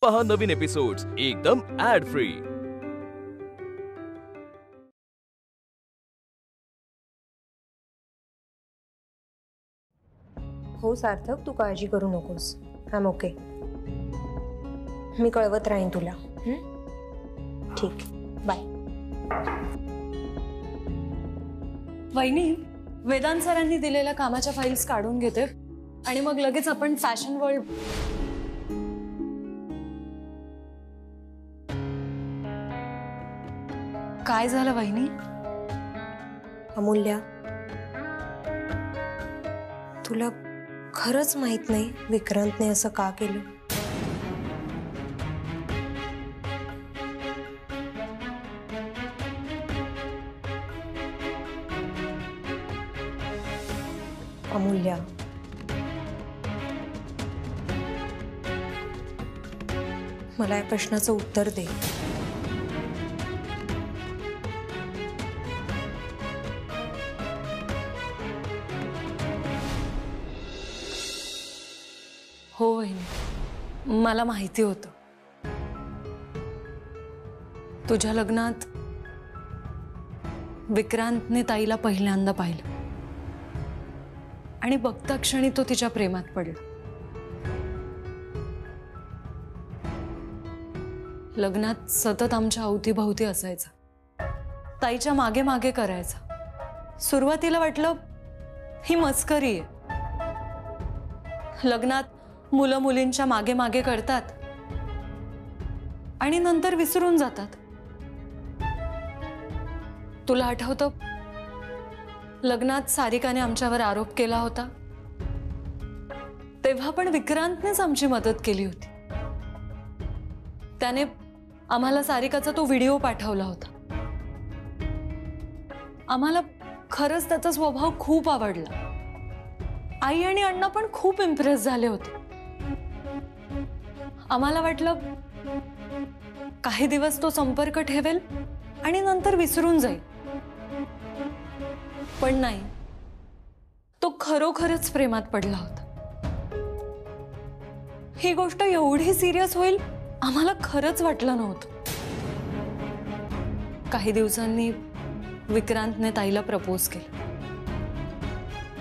पहा नवीन एपिसोड्स एकदम add free. हो सार्थक, तू काळजी करू नकोस। I am okay. मी कळवत राहीन तुला। ठीक, बाय। वहिनी, वेदांत सरांनी दिलेल्या कामाच्या फाइल्स काढून घेते आणि मग लगेच आपण फॅशन वर्ल्ड। काय झालं वहिनी? अमूल्या, तुला खरंच माहित नाही विक्रांतने असं का केलं? अमूल्या, मला या प्रश्नाचं उत्तर दे। हो वहिनी, मला माहिती होतं तुझ्या लग्नात विक्रांतने ताईला पहिल्यांदा पाहिलं आणि बघता क्षणी तो तिच्या प्रेमात पडला। लग्नात सतत आमच्या अवतीभवती असायचा, ताईच्या मागे मागे करायचा। सुरुवातीला वाटलं ही मस्करी आहे। लग्नात मुलं मुलींच्या मागे मागे करतात आणि नंतर विसरून जातात। तुला आठवतं लग्नात सारिकाने आमच्यावर आरोप केला होता, तेव्हा पण विक्रांतनेच आमची मदत केली होती। त्याने आम्हाला सारिकाचा तो व्हिडिओ पाठवला होता। आम्हाला खरंच त्याचा स्वभाव खूप आवडला। आई आणि अण्णा पण खूप इम्प्रेस झाले होते। आम्हाला वाटलं काही दिवस तो संपर्क ठेवेल आणि नंतर विसरून जाईल, पण नाही, तो खरोखरच प्रेमात पडला होता। ही गोष्ट एवढी सिरियस होईल आम्हाला खरंच वाटलं नव्हतं। काही दिवसांनी विक्रांतने ताईला प्रपोज केलं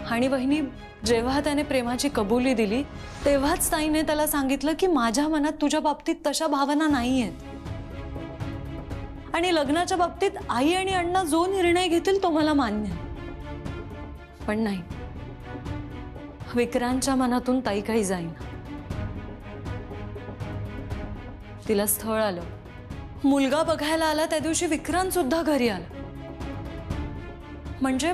आणि वहिनी, जेव्हा त्याने प्रेमाची कबुली दिली तेव्हाच ताईने त्याला सांगितलं की माझ्या मनात तुझ्या बाबतीत तशा भावना नाहीयेत आणि लग्नाच्या बाबतीत आई आणि अण्णा जो निर्णय घेतील तो मला मान्य आहे। पण नाही, विक्रांतच्या मनातून ताई काही जाईना। तिला स्थळ आलं, मुलगा बघायला आला त्या दिवशी विक्रांत सुद्धा घरी आला। म्हणजे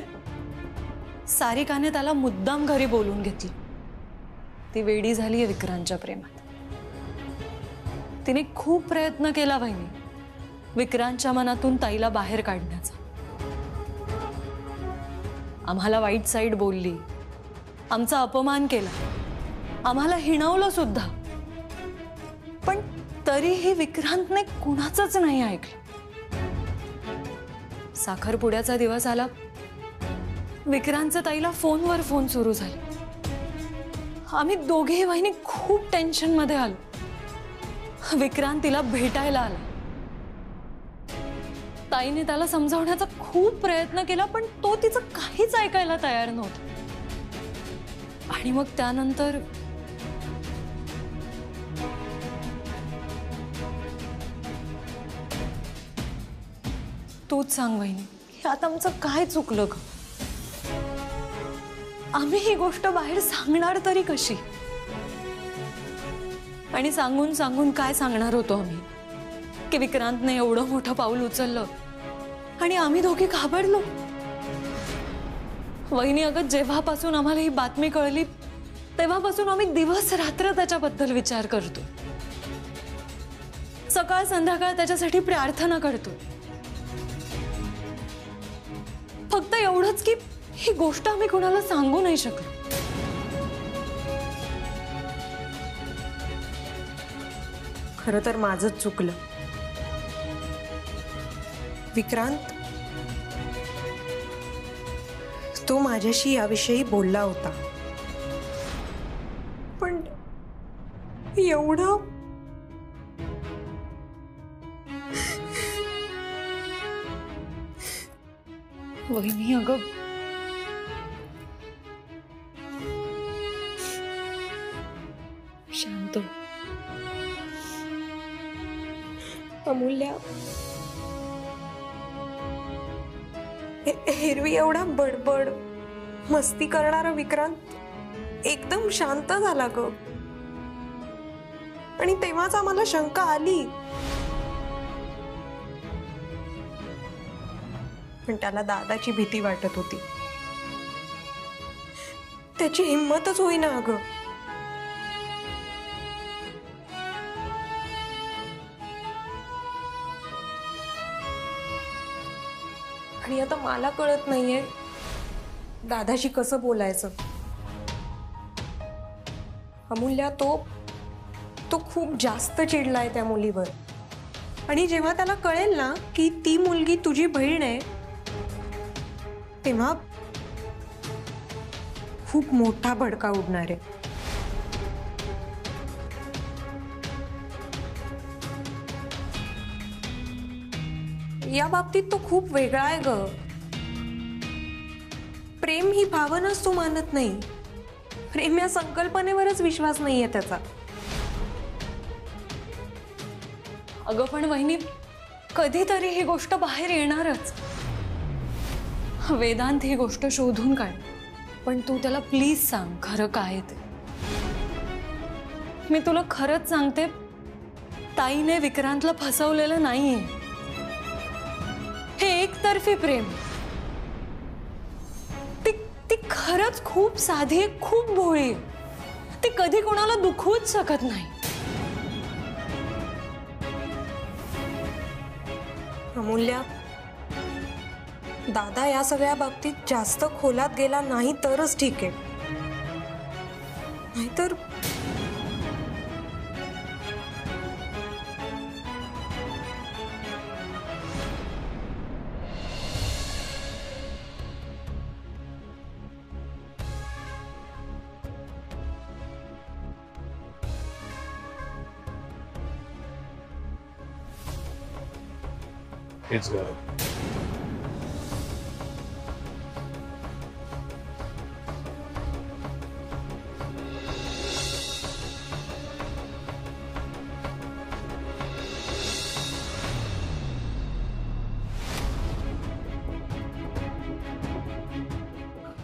सारिकाने त्याला मुद्दाम घरी बोलून घेतली। ती वेडी झालीये विक्रांतच्या प्रेमात। तिने खूप प्रयत्न केला वहिनी विक्रांतच्या मनातून ताईला बाहेर काढण्याचा। आम्हाला वाईट साईड बोलली, आमचा अपमान केला, आम्हाला हिणवलं सुद्धा, पण तरीही विक्रांतने कुणाचंच नाही ऐकलं। साखरपुड्याचा दिवस आला, विक्रांतचा ताईला फोनवर फोन सुरू झाले। आम्ही दोघेही वहिनी खूप टेन्शन मध्ये आलो। विक्रांत तिला भेटायला आला। ताईने त्याला समजावण्याचा खूप प्रयत्न केला, पण तो तिचं काहीच ऐकायला तयार नव्हता। आणि मग त्यानंतर तूच सांग वहिनी, यात आमचं काय चुकलं ग? आम्ही ही गोष्ट बाहेर सांगणार तरी कशी? आणि सांगून सांगून काय सांगणार होतो आम्ही की विक्रांतने एवढं मोठं पाऊल उचललं आणि आम्ही दोघी घाबरलो। वहिनी, अगं जेव्हापासून आम्हाला ही बातमी कळली तेव्हापासून आम्ही दिवस रात्र त्याच्याबद्दल विचार करतो। सकाळ संध्याकाळ त्याच्यासाठी प्रार्थना करतो। फक्त एवढंच की ही गोष्ट आम्ही कोणाला सांगू नाही शकलो। खरं तर माझंच चुकलं। विक्रांत, तो माझ्याशी याविषयी बोलला होता, पण एवढं वहिनी अगं शांत हो. अमूल्या, एरवी एवढा बडबड मस्ती करणारा विक्रांत एकदम शांत झाला ग. आणि तेव्हाच आम्हाला शंका आली, पण त्याला दादाची भीती वाटत होती. त्याची हिंमतच होईना अगं. आणि आता मला कळत नाहीये दादाशी कसं बोलायचं. अमूल्या, तो खूप जास्त चिडलाय त्या मुलीवर. आणि जेव्हा त्याला कळेल ना की ती मुलगी तुझी बहीण आहे, तेव्हा खूप मोठा भडका उडणार आहे. या बाबतीत तो खूप वेगळा आहे ग. प्रेम ही भावनाच तो मानत नाही. प्रेम या संकल्पनेवरच विश्वास नाहीये त्याचा. अगं पण वहिनी, कधीतरी ही गोष्ट बाहेर येणारच. वेदांत ही गोष्ट शोधून काढ, पण तू त्याला प्लीज सांग खरं काय ते. मी तुला खरंच सांगते, ताईने विक्रांतला फसवलेलं नाहीये. हे एकतर्फी प्रेम. ती खरंच खूप साधी आहे, खूप भोळी आहे. ती कधी कोणाला दुखवूच शकत नाही. अमूल्या, दादा या सगळ्या बाबतीत जास्त खोलात गेला नाही तरच ठीक आहे. नाहीतर It's good.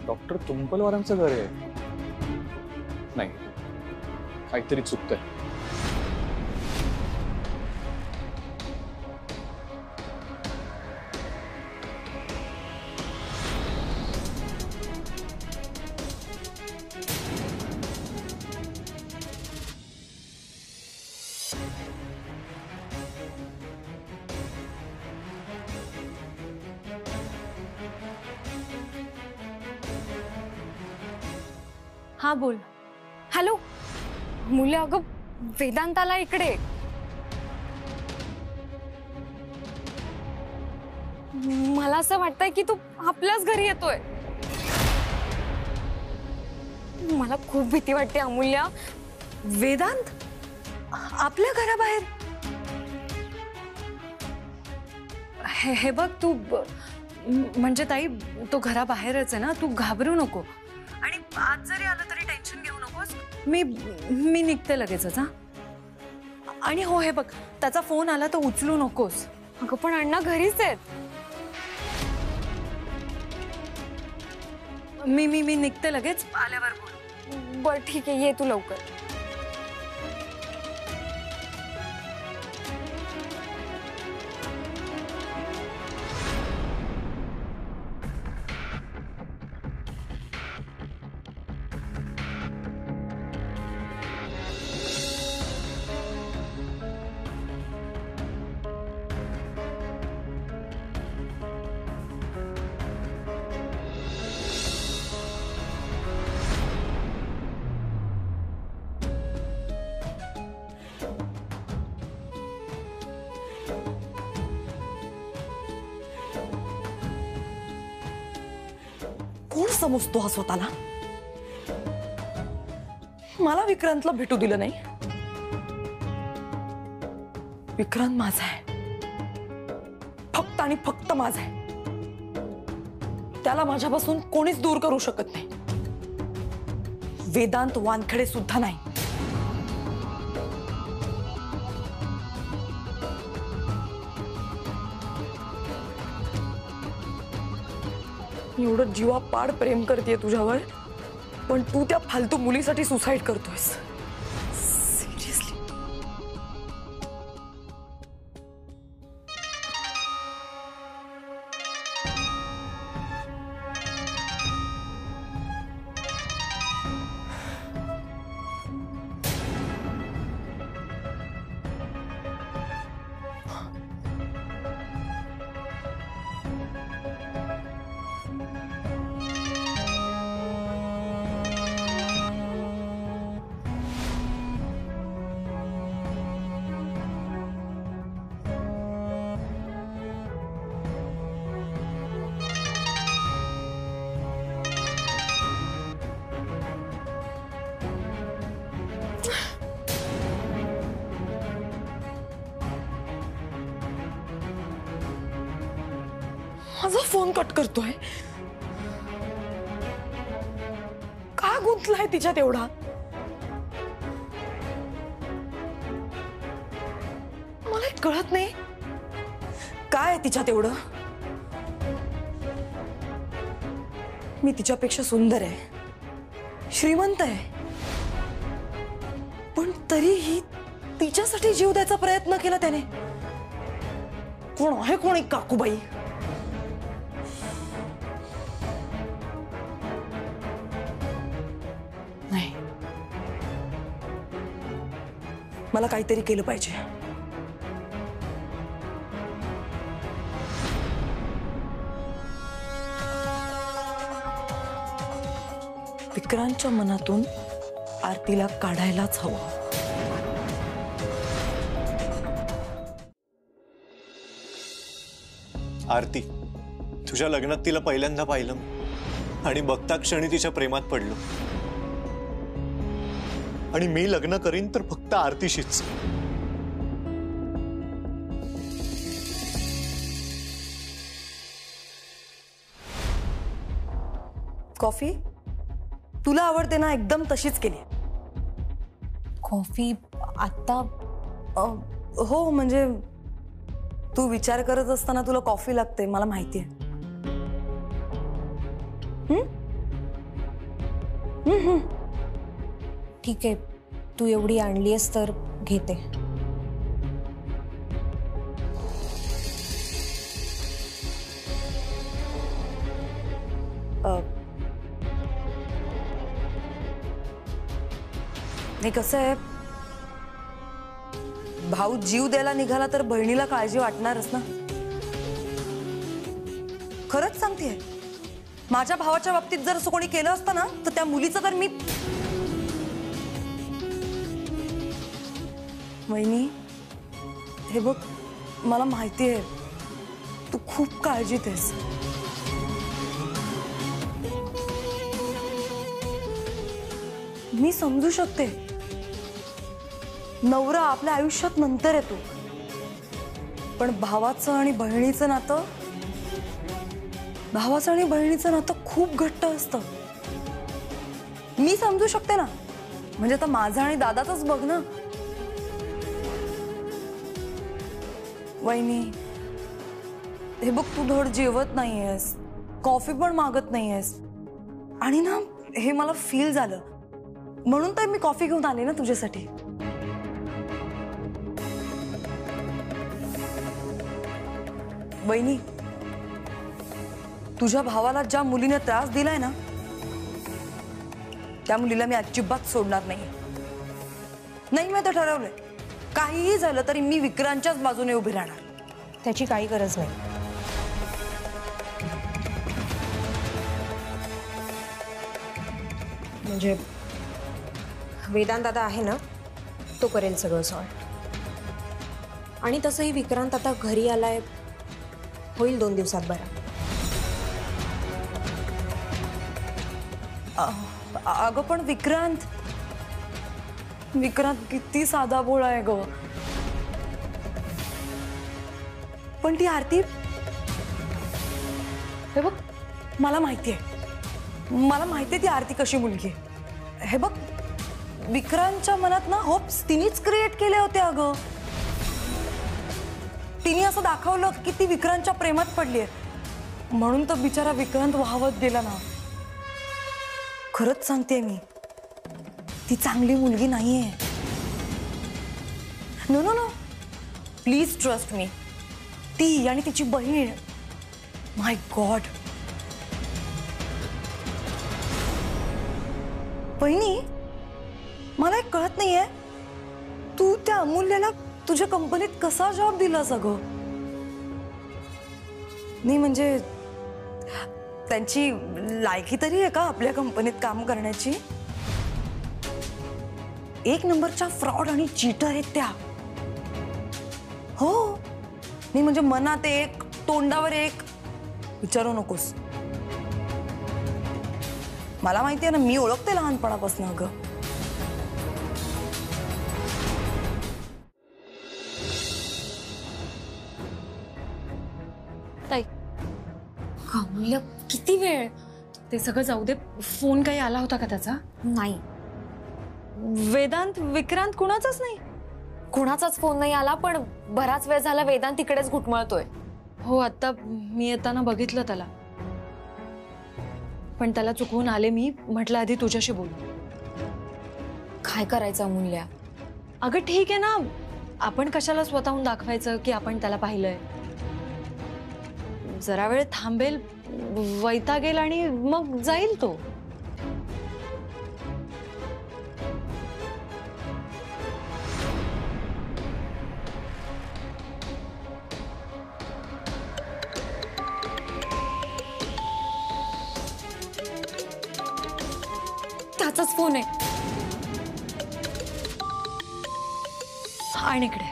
डॉक्टर तुंपलवारांचं घर आहे. नाही, काहीतरी चुकतंय. हा बोल. हॅलो मुले, अगं वेदांताला इकडे. मला असं वाटतंय की तू आपल्याच घरी येतोय. मला खूप भीती वाटते अमूल्या. वेदांत आपल्या घराबाहेर? हे बघ तू, म्हणजे ताई तो घराबाहेरच आहे ना, तू घाबरू नको. आणि आज जरी आलं तरी टेन्शन घेऊ नकोस. मी निघते लगेचच. हा, आणि हो हे बघ, त्याचा फोन आला तर उचलू नकोस. अगं पण अण्णा घरीच आहेत. मी निघते लगेच, आल्यावर बोल. बर ठीक आहे, ये तू लवकर. कोण समजतो हा स्वतःला? मला विक्रांतला भेटू दिलं नाही. विक्रांत माझा आहे, फक्त आणि फक्त माझा आहे. त्याला माझ्यापासून कोणीच दूर करू शकत नाही. वेदांत वानखडे सुद्धा नाही. मी एवढं जीवापाड प्रेम करतेय तुझ्यावर, पण तू त्या फालतू मुलीसाठी सुसाईड करतोयस. सिरियसली. माझा फोन कट करतोय. का गुंतलाय तिच्यात एवढा? मला कळत नाही काय तिच्यात एवढं. मी तिच्यापेक्षा सुंदर आहे, श्रीमंत आहे, पण तरीही तिच्यासाठी जीव द्यायचा प्रयत्न केला त्याने. कोण आहे कोण एक काकूबाई? नाही, मला काहीतरी केलं पाहिजे. विक्रांतच्या मनातून आरतीला काढायलाच हवं. आरती, तुझ्या लग्नात तिला पहिल्यांदा पाहिलं आणि बघता क्षणी तिच्या प्रेमात पडलो. आणि मी लग्न करीन तर फक्त आरतीशीच. कॉफी तुला आवडते ना, एकदम तशीच केली. कॉफी आत्ता? हो, म्हणजे तू विचार करत असताना तुला कॉफी लागते, मला माहितीये. ठीक आहे, तू एवढी आणलीयस तर घेते. नाही, कसं आहे, भाऊ जीव द्यायला निघाला तर बहिणीला काळजी वाटणारच ना. खरंच सांगतेय, माझ्या भावाच्या बाबतीत जर असं कोणी केलं असतं ना, तर त्या मुलीचं तर मी. वहिनी, हे बघ, मला माहिती आहे तू खूप काळजीत आहेस. मी समजू शकते, नवरा आपल्या आयुष्यात नंतर येतो, पण भावाचं आणि बहिणीचं नातं खूप घट्ट असतं. मी समजू शकते ना, म्हणजे आता माझं आणि दादाचंच बघ ना. वहिनी, हे बघ, तू धड जेवत नाहीयेस, कॉफी पण मागत नाहीयेस, आणि ना हे मला फील झालं, म्हणून तर मी कॉफी घेऊन आले ना तुझ्यासाठी. वहिनी, तुझ्या भावाला ज्या मुलीने त्रास दिलाय ना, त्या मुलीला मी अजिबात सोडणार नाही. मी आता ठरवलंय, काहीही झालं तरी मी विक्रांतच्याच बाजूने उभी राहणार. त्याची काही गरज नाही. म्हणजे वेदांत दादा आहे ना, तो करेल सगळं सॉल्व. आणि तसंही विक्रांत आता घरी आलाय, होईल 2 दिवसात बरा. अगं, पण विक्रांत किती साधा भोळा आहे ग. पण ती आरती, हे बघ, मला माहितीये ती आरती कशी मुलगी आहे. हे बघ, विक्रांतच्या मनात ना होप्स तिनेच क्रिएट केले होते अगं. तिने असं दाखवलं की ती विक्रांतच्या प्रेमात पडलीये, म्हणून तर बिचारा विक्रांत वाहवत गेला ना. खरंच सांगते मी, ती चांगली मुलगी नाहीये. No no no, please trust me. ती आणि तिची बहीण, माय गॉड. बहिणी, मला एक कळत नाहीये, तू त्या अमूल्याला तुझ्या कंपनीत कसा जॉब दिलास अगं? नाही म्हणजे त्यांची लायकी तरी आहे का आपल्या कंपनीत काम करण्याची? एक नंबरच्या फ्रॉड आणि चीटर आहेत त्या. हो, नाही म्हणजे मनात एक, तोंडावर एक, विचारू नकोस. मला माहिती आहे ना, मी ओळखते लहानपणापासून अगं. ताई, अमूल्य, किती वेळ? ते सगळं जाऊ दे. फोन काही आला होता का त्याचा? नाही, वेदांत, विक्रांत कुणाचाच नाही? कोणाचाच फोन नाही आला, पण बराच वेळ झाला वेदांत तिकडेच घुटमळतोय. हो, आता मी येताना बघितलं त्याला, पण त्याला चुकवून आले मी. म्हटलं आधी तुझ्याशी बोलू. काय करायचं अमूल्य? अगं ठीक आहे ना, आपण कशाला स्वतःहून दाखवायचं की आपण त्याला पाहिलंय? जरा वेळ थांबेल, वैतागेल आणि मग जाईल तो. त्याचाच फोन आहे. आणि इकडे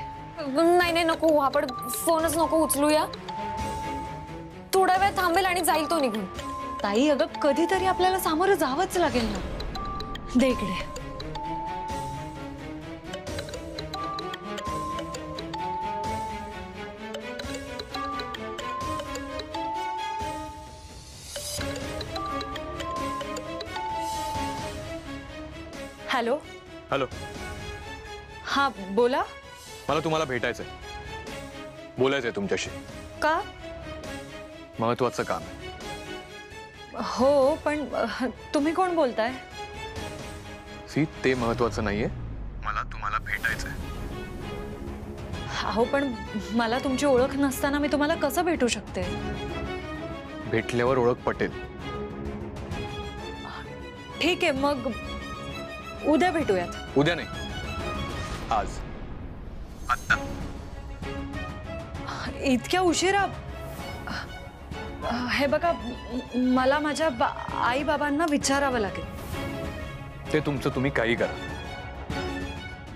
नाही नाही, नको, आपण फोनच नको उचलूया. थोडा वेळ थांबेल आणि जाईल तो निघून. ताई, अगं कधीतरी आपल्याला सामोरं जावंच लागेल ना. दे इकडे. हॅलो. हॅलो. हा, बोला. मला तुम्हाला भेटायचंय, बोलायचंय तुमच्याशी. का? महत्वाचं काम आहे. हो, पण तुम्ही कोण बोलताय? सी, ते महत्वाचं नाहीये, मला तुम्हाला भेटायचंय. हो, पण मला तुमची ओळख नसताना मी तुम्हाला कसं भेटू शकते? भेटल्यावर ओळख पटेल. ठीक आहे, मग उद्या भेटूयात. उद्या नाही, आज, आता. इतक्या उशिरा? हे बघा, मला माझ्या आई बाबांना विचारावं लागेल. ते तुमचं तुम्ही काही करा.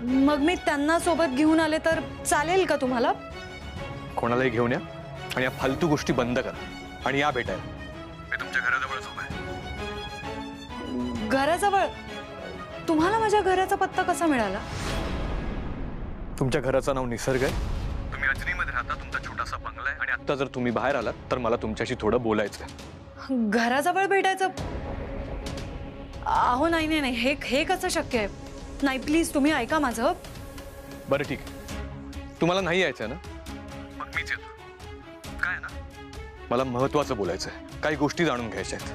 मग मी त्यांना सोबत घेऊन आले तर चालेल का तुम्हाला? कोणालाही घेऊन या आणि या फालतू गोष्टी बंद करा आणि या भेटायला. मी तुमच्या घराजवळच उभा आहे. घराजवळ? तुम्हाला माझ्या घराचा पत्ता कसा मिळाला? तुमच्या घराचं नाव निसर्ग आहे, तुम्ही अजनीमध्ये राहता, तुमचा छोटासा बंगला आहे आणि आता जर तुम्ही बाहेर आलात तर मला तुमच्याशी थोडं बोलायचं आहे. घराजवळ भेटायचं? अहो नाही नाही नाही, हे कसं शक्य आहे? नाही, प्लीज तुम्ही ऐका माझं. बरं ठीक आहे, तुम्हाला नाही यायचं ना, मग मीच येतो. काय ना, मला महत्वाचं बोलायचं आहे, काही गोष्टी जाणून घ्यायच्या आहेत.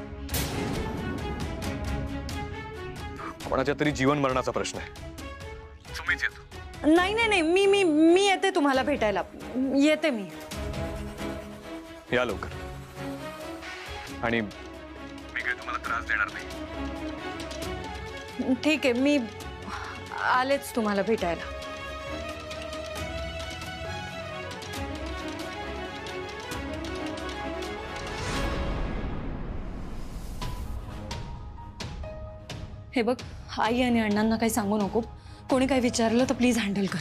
कोणाच्या तरी जीवन मरणाचा प्रश्न आहे. तुम्हीच येतो. नाही नाही नाही, मी येते तुम्हाला भेटायला. येते मी. या लवकर. आणि मी काही तुम्हाला त्रास देणार नाही. ठीक आहे, मी आलेच तुम्हाला भेटायला. हे बघ, आई आणि अण्णांना काही सांगू नको. कोणी काही विचारलं तर प्लीज हँडल कर.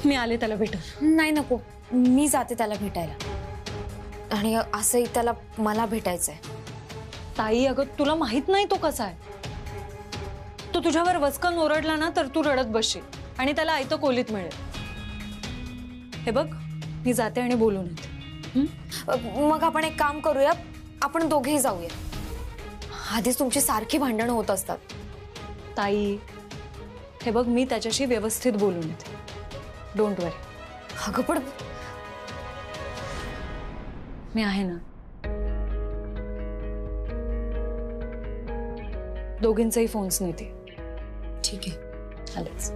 मी आले त्याला भेटून. नाही नको, मी जाते त्याला भेटायला. आणि असंही त्याला मला भेटायचंय. ताई, अगं तुला माहित नाही तो कसा आहे. तो तुझ्यावर वचकन ओरडला ना तर तू रडत बसशील आणि त्याला आयतं कोलीत मिळेल. हे बघ, मी जाते आणि बोलून येते. मग आपण एक काम करूया, आपण दोघेही जाऊया. आधीच तुमची सारखी भांडणं होत असतात. ताई, हे बघ, मी त्याच्याशी व्यवस्थित बोलून येते. डोंट वरी. अगं पण मी आहे ना. दोघींचाही फोन्स नेते. ठीक आहे. आलेच.